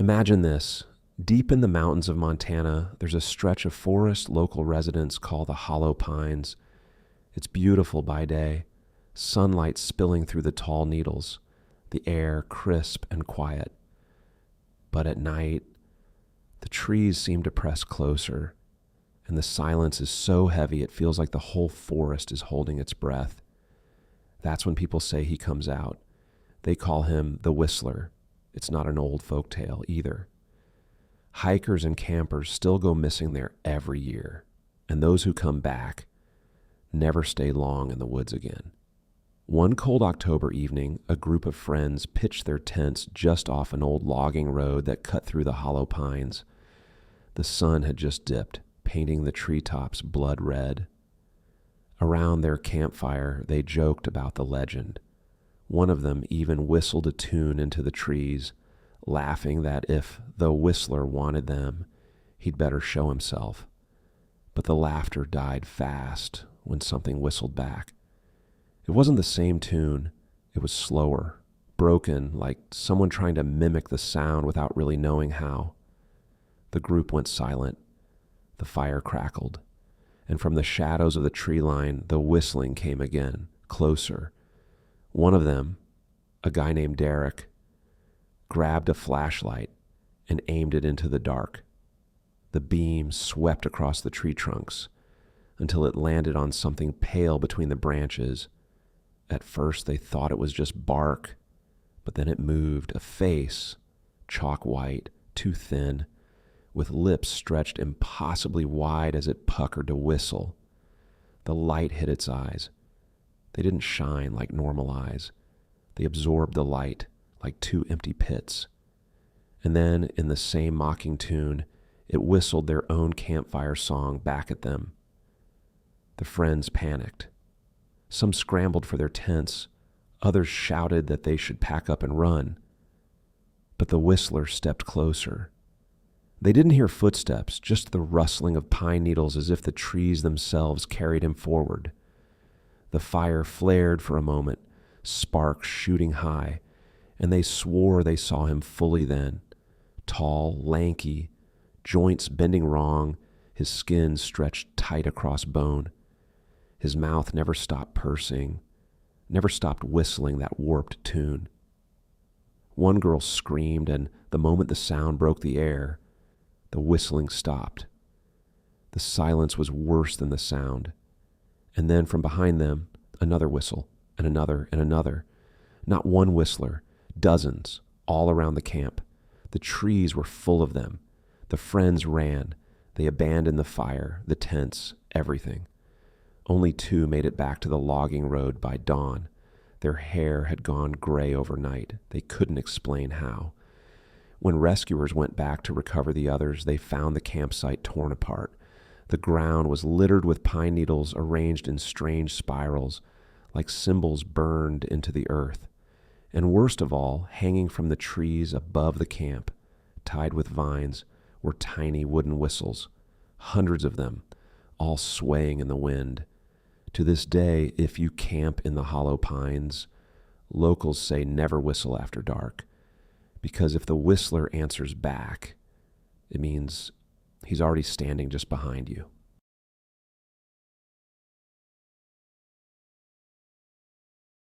Imagine this. Deep in the mountains of Montana, there's a stretch of forest local residents call the Hollow Pines. It's beautiful by day, sunlight spilling through the tall needles, the air crisp and quiet. But at night, the trees seem to press closer, and the silence is so heavy it feels like the whole forest is holding its breath. That's when people say he comes out. They call him the Whistler. It's not an old folk tale either. Hikers and campers still go missing there every year, and those who come back never stay long in the woods again. One cold October evening, a group of friends pitched their tents just off an old logging road that cut through the hollow pines. The sun had just dipped, painting the treetops blood red. Around their campfire, they joked about the legend. One of them even whistled a tune into the trees, laughing that if the Whistler wanted them, he'd better show himself. But the laughter died fast when something whistled back. It wasn't the same tune. It was slower, broken, like someone trying to mimic the sound without really knowing how. The group went silent. The fire crackled, and from the shadows of the tree line, the whistling came again, closer. One of them, a guy named Derek, grabbed a flashlight and aimed it into the dark. The beam swept across the tree trunks until it landed on something pale between the branches. At first they thought it was just bark, but then it moved, a face, chalk white, too thin, with lips stretched impossibly wide as it puckered to whistle. The light hit its eyes. They didn't shine like normal eyes. They absorbed the light like two empty pits. And then, in the same mocking tune, it whistled their own campfire song back at them. The friends panicked. Some scrambled for their tents. Others shouted that they should pack up and run. But the Whistler stepped closer. They didn't hear footsteps, just the rustling of pine needles as if the trees themselves carried him forward. The fire flared for a moment, sparks shooting high, and they swore they saw him fully then. Tall, lanky, joints bending wrong, his skin stretched tight across bone. His mouth never stopped pursing, never stopped whistling that warped tune. One girl screamed, and the moment the sound broke the air, the whistling stopped. The silence was worse than the sound. And then from behind them, another whistle, and another, and another. Not one whistler, dozens, all around the camp. The trees were full of them. The friends ran. They abandoned the fire, the tents, everything. Only two made it back to the logging road by dawn. Their hair had gone gray overnight. They couldn't explain how. When rescuers went back to recover the others, they found the campsite torn apart. The ground was littered with pine needles arranged in strange spirals, like symbols burned into the earth. And worst of all, hanging from the trees above the camp, tied with vines, were tiny wooden whistles, hundreds of them, all swaying in the wind. To this day, if you camp in the hollow pines, locals say never whistle after dark, because if the whistler answers back, it means he's already standing just behind you.